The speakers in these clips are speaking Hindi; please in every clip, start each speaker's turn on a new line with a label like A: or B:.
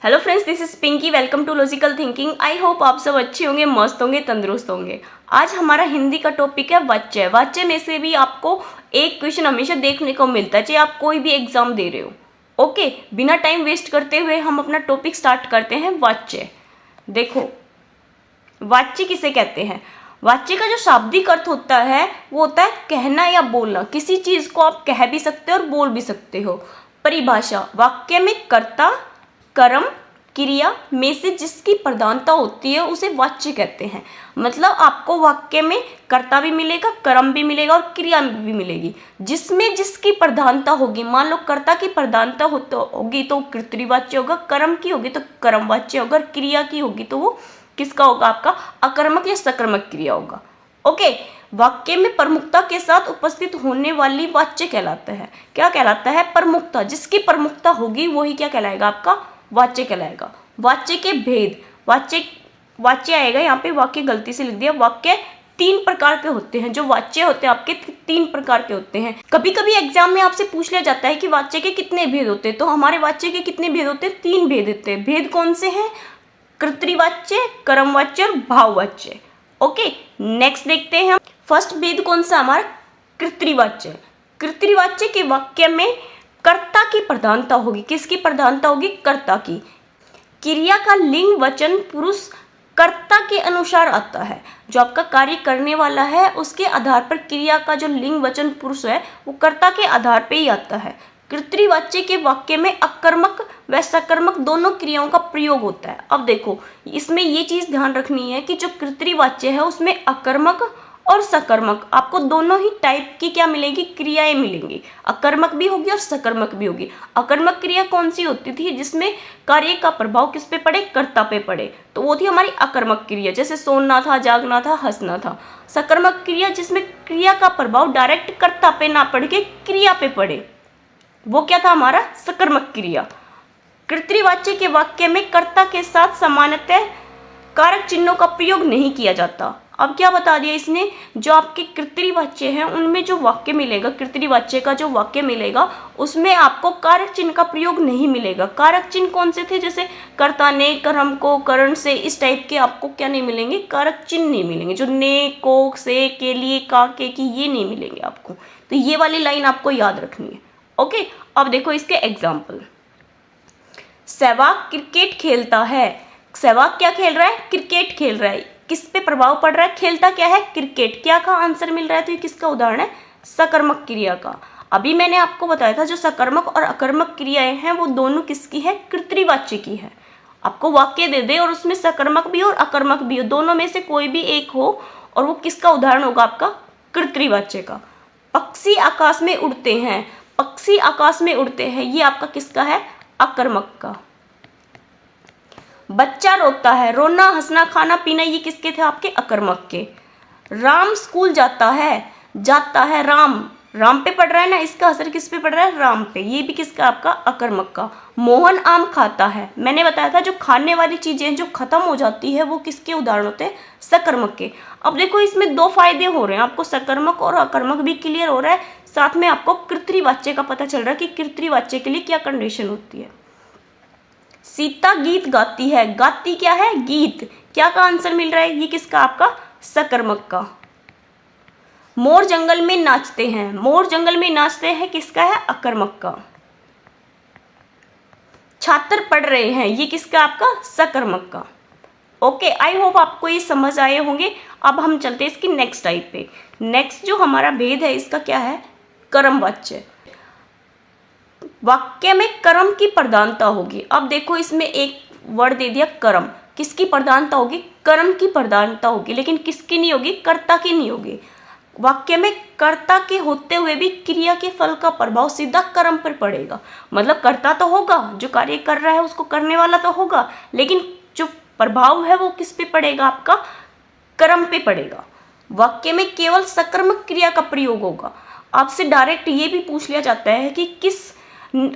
A: Hello friends, this is Pinky. Welcome to logical thinking. I hope आप सब अच्छे होंगे, मस्त होंगे, तंदुरुस्त होंगे। आज हमारा हिंदी का टॉपिक है वाच्य। वाच्य में से भी आपको एक क्वेश्चन हमेशा देखने को मिलता है, चाहे आप कोई भी एग्जाम दे रहे हो। ओके, बिना टाइम वेस्ट करते हुए हम अपना टॉपिक स्टार्ट करते हैं। वाच्य देखो, वाच्य किसे कहते हैं? वाच्य का जो शाब्दिक अर्थ होता है वो होता है कहना या बोलना। किसी चीज को आप कह भी सकते हो और बोल भी सकते हो। परिभाषा: वाक्य में कर्ता, कर्म, क्रिया में से जिसकी प्रधानता होती है उसे वाच्य कहते हैं। मतलब आपको वाक्य में कर्ता भी मिलेगा, कर्म भी मिलेगा और क्रिया भी मिलेगी, जिसमें जिसकी प्रधानता होगी। मान लो कर्ता की प्रधानता होगी तो कर्तृवाच्य होगा, कर्म की होगी तो कर्मवाच्य होगा, क्रिया की होगी तो वो किसका होगा? आपका अकर्मक या सकर्मक क्रिया होगा। ओके, वाक्य में प्रमुखता के साथ उपस्थित होने वाली वाच्य कहलाता है। क्या कहलाता है? प्रमुखता। जिसकी प्रमुखता होगी वही क्या कहलाएगा? आपका वाच्य कहलाएगा। वाच्य के भेद: वाच्य आएगा यहाँ पे, वाक्य गलती से लिख दिया। वाक्य तीन प्रकार के होते हैं। जो वाच्य होते हैं आपके तीन प्रकार के होते हैं। कभी कभी एग्जाम में आपसे पूछ लिया जाता है कि वाच्य के कितने भेद होते हैं, तो हमारे वाच्य के कितने भेद होते हैं? तीन भेद होते हैं। भेद कौन से हैं? कर्तृवाच्य, कर्मवाच्य और भाववाच्य। ओके, नेक्स्ट देखते हैं हम। फर्स्ट भेद कौन सा? हमारा कर्तृवाच्य। कर्तृवाच्य के वाक्य में कर्ता की प्रधानता होगी। किसकी प्रधानता होगी? कर्ता की। क्रिया का लिंग वचन पुरुष कर्ता के अनुसार आता है। जो आपका कार्य करने वाला है उसके आधार पर क्रिया का जो लिंग वचन पुरुष है वो कर्ता के आधार पर ही आता है। कर्तृवाच्य के वाक्य में अकर्मक व सकर्मक दोनों क्रियाओं का प्रयोग होता है। अब देखो, इसमें ये चीज ध्यान रखनी है कि जो कर्तृवाच्य है उसमें अकर्मक और सकर्मक आपको दोनों ही टाइप की क्या मिलेगी? क्रियाएं मिलेंगी। अकर्मक भी होगी और सकर्मक भी होगी। अकर्मक क्रिया कौन सी होती थी? जिसमें कार्य का प्रभाव किस पे पड़े? कर्ता पे पड़े, तो वो थी हमारी अकर्मक क्रिया। जैसे सोना था, जागना था, हंसना था। सकर्मक क्रिया जिसमें क्रिया का प्रभाव डायरेक्ट कर्ता पे ना पड़ के क्रिया पे पड़े, वो क्या था? हमारा सकर्मक क्रिया। कर्तृवाच्य के वाक्य में कर्ता के साथ सामान्यतः कारक चिन्हों का प्रयोग नहीं किया जाता। अब क्या बता दिया इसने? जो आपके कर्तृवाच्य हैं उनमें जो वाक्य मिलेगा, कर्तृवाच्य का जो वाक्य मिलेगा उसमें आपको कारक चिन्ह का प्रयोग नहीं मिलेगा। कारक चिन्ह कौन से थे? जैसे कर्ता ने, कर्म को, करण से, इस टाइप के आपको क्या नहीं मिलेंगे? कारक चिन्ह नहीं मिलेंगे। जो ने, को, से, के लिए, का, के की, ये नहीं मिलेंगे आपको। तो ये वाली लाइन आपको याद रखनी है। ओके, अब देखो इसके एग्जाम्पल। सहवाग क्रिकेट खेलता है। सहवाग क्या खेल रहा है? क्रिकेट खेल रहा है। किस पे प्रभाव पड़ रहा है? खेलता क्या है? क्रिकेट। क्या का आंसर मिल रहा है? तो ये किसका उदाहरण है? सकर्मक क्रिया का। अभी मैंने आपको बताया था जो सकर्मक और अकर्मक क्रियाएं हैं वो दोनों किसकी है? कर्तृवाच्य की है। आपको वाक्य दे दे और उसमें सकर्मक भी और अकर्मक भी हो, दोनों में से कोई भी एक हो, और वो किसका उदाहरण होगा? आपका कर्तृवाच्य का। पक्षी आकाश में उड़ते हैं। पक्षी आकाश में उड़ते हैं, ये आपका किसका है? अकर्मक का। बच्चा रोता है। रोना, हंसना, खाना पीना, ये किसके थे? आपके अकर्मक के। राम स्कूल जाता है। जाता है राम, राम पे पड़ रहा है ना, इसका असर किस पे पड़ रहा है? राम पे। ये भी किसका? आपका अकर्मक का। मोहन आम खाता है। मैंने बताया था जो खाने वाली चीजें जो खत्म हो जाती है वो किसके उदाहरण होते हैं? सकर्मक के। अब देखो इसमें दो फायदे हो रहे हैं आपको, सकर्मक और अकर्मक भी क्लियर हो रहा है, साथ में आपको कर्तृवाच्य का पता चल रहा है कि कर्तृवाच्य के लिए क्या कंडीशन होती है। सीता गीत गाती है। गाती क्या है? गीत। क्या का आंसर मिल रहा है? ये किसका? आपका सकर्मक का। मोर जंगल में नाचते हैं। मोर जंगल में नाचते हैं, किसका है? अकर्मक का। छात्र पढ़ रहे हैं, ये किसका? आपका सकर्मक का। ओके, आई होप आपको ये समझ आए होंगे। अब हम चलते हैं इसकी नेक्स्ट टाइप पे। नेक्स्ट जो हमारा भेद है इसका क्या है? कर्मवाच्य। वाक्य में कर्म की प्रधानता होगी। अब देखो इसमें एक वर्ड दे दिया कर्म। किसकी प्रधानता होगी? कर्म की प्रधानता होगी, लेकिन किसकी नहीं होगी? कर्ता की नहीं होगी। वाक्य में कर्ता के होते हुए भी क्रिया के फल का प्रभाव सीधा कर्म पर पड़ेगा। मतलब कर्ता तो होगा, जो कार्य कर रहा है उसको करने वाला तो होगा, लेकिन जो प्रभाव है वो किस पे पड़ेगा? आपका कर्म पे पड़ेगा। वाक्य में केवल सकर्मक क्रिया का प्रयोग होगा। आपसे डायरेक्ट ये भी पूछ लिया जाता है कि किस,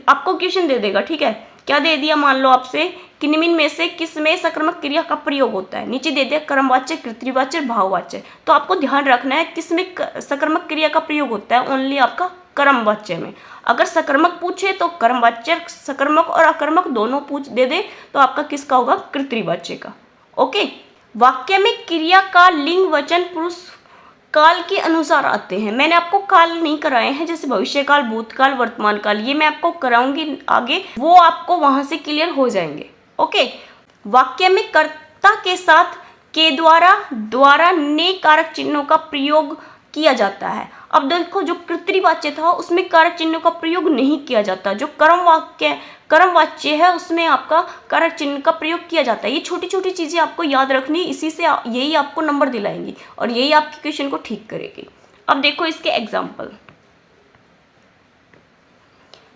A: आपको क्वेश्चन दे देगा, ठीक है, क्या दे दिया? मान लो आपसे कि निम्न में से किस में सकर्मक क्रिया का प्रयोग होता है। नीचे दे दिया कर्मवाच्य, कर्तृवाच्य, भाववाच्य। तो आपको ध्यान रखना है किस में सकर्मक क्रिया का प्रयोग होता है? ओनली आपका कर्म वाच्य में। अगर सकर्मक पूछे तो कर्म वाच्य, सकर्मक और अकर्मक दोनों पूछ दे तो आपका किसका होगा, कर्तृवाच्य का। ओके, वाक्य में क्रिया का लिंग वचन पुरुष काल के अनुसार आते हैं। मैंने आपको काल नहीं कराए हैं, जैसे भविष्यकाल, भूतकाल, वर्तमान काल, ये मैं आपको कराऊंगी आगे, वो आपको वहां से क्लियर हो जाएंगे। ओके, वाक्य में कर्ता के साथ के द्वारा ने कारक चिन्हों का प्रयोग किया जाता है। अब देखो, जो कर्तृवाच्य था उसमें कारक चिन्हों का प्रयोग नहीं किया जाता। जो कर्म वाच्य है उसमें आपका कारक चिन्ह का प्रयोग किया जाता है। ये छोटी छोटी चीजें आपको याद रखनी, इसी से यही आपको नंबर दिलाएंगी और यही आपके क्वेश्चन को ठीक करेगी। अब देखो इसके एग्जाम्पल।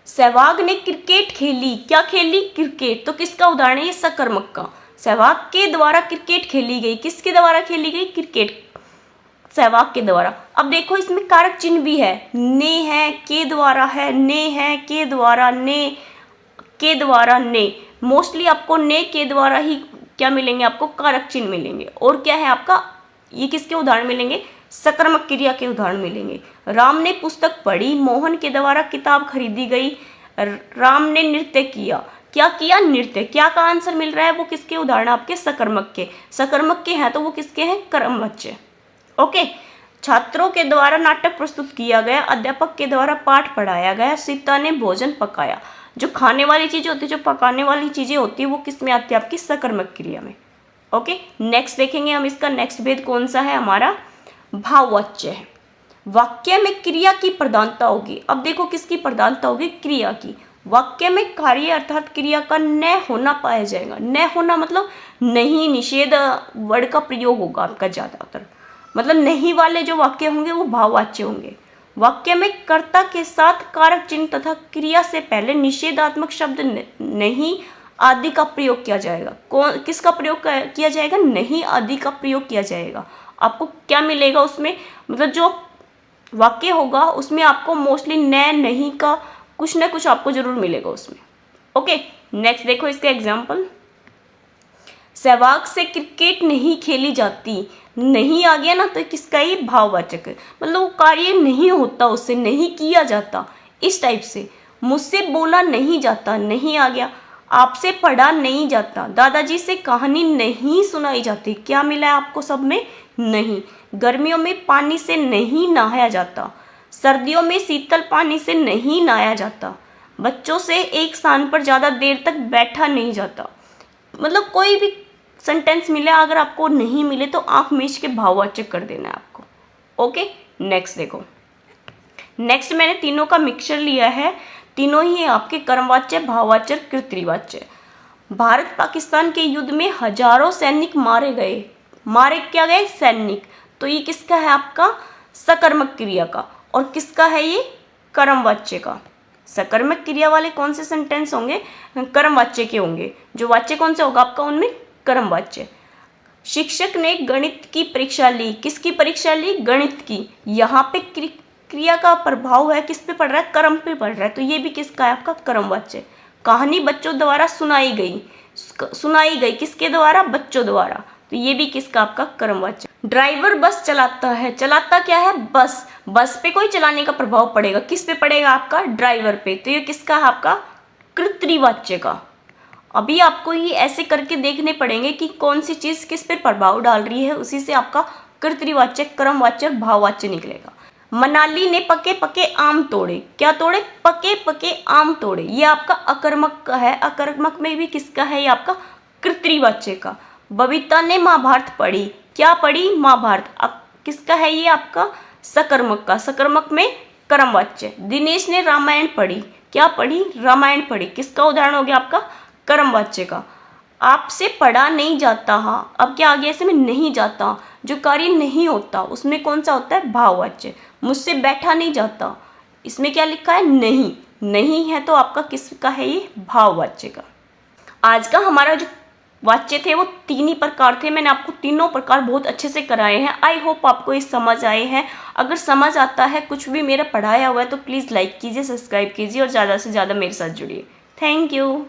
A: सहवाग ने क्रिकेट खेली, क्या खेली, क्रिकेट, तो किसका उदाहरण है, ये सकर्मक का। सहवाग के द्वारा क्रिकेट खेली गई, किसके द्वारा खेली गई, क्रिकेट, सहवाग के द्वारा। अब देखो इसमें कारक चिन्ह भी है, ने है, के द्वारा है, ने है, के द्वारा, ने, के द्वारा, ने। मोस्टली आपको ने के द्वारा ही क्या मिलेंगे, आपको कारक चिन्ह मिलेंगे। और क्या है आपका, ये किसके उदाहरण मिलेंगे, सकर्मक क्रिया के उदाहरण मिलेंगे। राम ने पुस्तक पढ़ी, मोहन के द्वारा किताब खरीदी गई, राम ने नृत्य किया, क्या किया, नृत्य। क्या का आंसर मिल रहा है, वो किसके उदाहरण, आपके सकर्मक के। सकर्मक के हैं तो वो किसके हैं, कर्मवाच्य। ओके, छात्रों के द्वारा नाटक प्रस्तुत किया गया, अध्यापक के द्वारा पाठ पढ़ाया गया, सीता ने भोजन पकाया। जो खाने वाली चीजें होती है, जो पकाने वाली चीजें होती है, वो किस में आती है, आपकी सकर्मक क्रिया में। ओके, नेक्स्ट देखेंगे हम, इसका नेक्स्ट भेद कौन सा है, हमारा भाववाच्य है। वाक्य में क्रिया की प्रधानता होगी। अब देखो किसकी प्रधानता होगी, क्रिया की। वाक्य में कार्य अर्थात क्रिया का न होना पाया जाएगा। न होना मतलब नहीं, निषेध वर्ड का प्रयोग होगा आपका ज्यादातर, मतलब नहीं वाले जो वाक्य होंगे वो भाववाच्य होंगे। वाक्य में कर्ता के साथ कारक चिन्ह तथा क्रिया से पहले निषेधात्मक शब्द नहीं आदि का प्रयोग किया जाएगा। कौन, किसका प्रयोग किया जाएगा, नहीं आदि का प्रयोग किया जाएगा। आपको क्या मिलेगा उसमें, मतलब जो वाक्य होगा उसमें आपको मोस्टली न, नहीं का कुछ ना कुछ आपको जरूर मिलेगा उसमें। ओके, नेक्स्ट देखो इसके एग्जाम्पल। सहवाग से क्रिकेट नहीं खेली जाती, नहीं आ गया ना तो किसका, ये भाववाचक है, मतलब वो कार्य नहीं होता, उससे नहीं किया जाता, इस टाइप से। मुझसे बोला नहीं जाता, नहीं आ गया। आपसे पढ़ा नहीं जाता, दादाजी से कहानी नहीं सुनाई जाती, क्या मिला है आपको सब में, नहीं। गर्मियों में पानी से नहीं नहाया जाता, सर्दियों में शीतल पानी से नहीं नहाया जाता। बच्चों से एक स्थान पर ज़्यादा देर तक बैठा नहीं जाता। मतलब कोई भी सेंटेंस मिले, अगर आपको नहीं मिले तो आंख मीच के भाववाचक कर देना है आपको। ओके, नेक्स्ट देखो। नेक्स्ट मैंने तीनों का मिक्सचर लिया है, तीनों ही है आपके कर्मवाच्य, भाववाच्य, कर्तृवाच्य। भारत पाकिस्तान के युद्ध में हजारों सैनिक मारे गए, मारे क्या गए, सैनिक, तो ये किसका है, आपका सकर्मक क्रिया का। और किसका है, ये कर्मवाच्य का। सकर्मक क्रिया वाले कौन से सेंटेंस होंगे, कर्मवाच्य के होंगे। जो वाच्य कौन सा होगा आपका, उनमें कर्मवाच्य। शिक्षक ने गणित की परीक्षा ली, किसकी परीक्षा ली, गणित की। यहाँ पे क्रिया का प्रभाव है, किस पे पड़ रहा है, कर्म पे पड़ रहा है, तो ये भी किसका है, आपका कर्मवाच्य। कहानी बच्चों द्वारा सुनाई गई, सुनाई गई किसके द्वारा, बच्चों द्वारा, तो ये भी किसका, आपका कर्मवाच्य। ड्राइवर बस चलाता है, चलाता क्या है, बस, बस पे कोई चलाने का प्रभाव पड़ेगा, किस पे पड़ेगा, आपका ड्राइवर पे, तो ये किसका है, आपका कर्तृवाच्य का। अभी आपको ये ऐसे करके देखने पड़ेंगे कि कौन सी चीज किस पे प्रभाव डाल रही है, उसी से आपका कर्तृवाच्य, कर्मवाच्य, भाववाच्य निकलेगा। मनाली ने पके पके आम तोड़े, क्या तोड़े, पके पके आम तोड़े, ये आपका अकर्मक का है। अकर्मक में भी किसका है, ये आपका कर्तृवाच्य का। बबीता ने महाभारत पढ़ी, क्या पढ़ी, महाभारत, किसका है, ये आपका सकर्मक का। सकर्मक में कर्मवाच्य। दिनेश ने रामायण पढ़ी, क्या पढ़ी, रामायण पढ़ी, किसका उदाहरण हो गया, आपका कर्मवाच्य का। आपसे पढ़ा नहीं जाता, हाँ, अब क्या आ गया इसमें, नहीं जाता, जो कार्य नहीं होता उसमें कौन सा होता है, भाववाच्य। मुझसे बैठा नहीं जाता, इसमें क्या लिखा है, नहीं, नहीं है तो आपका किसका है, ये भाववाच्य का। आज का हमारा जो वाच्य थे वो तीन ही प्रकार थे, मैंने आपको तीनों प्रकार बहुत अच्छे से कराए हैं। आई होप आपको ये समझ आए हैं। अगर समझ आता है कुछ भी मेरा पढ़ाया हुआ है तो प्लीज़ लाइक कीजिए, सब्सक्राइब कीजिए और ज़्यादा से ज़्यादा मेरे साथ जुड़िए। Thank you.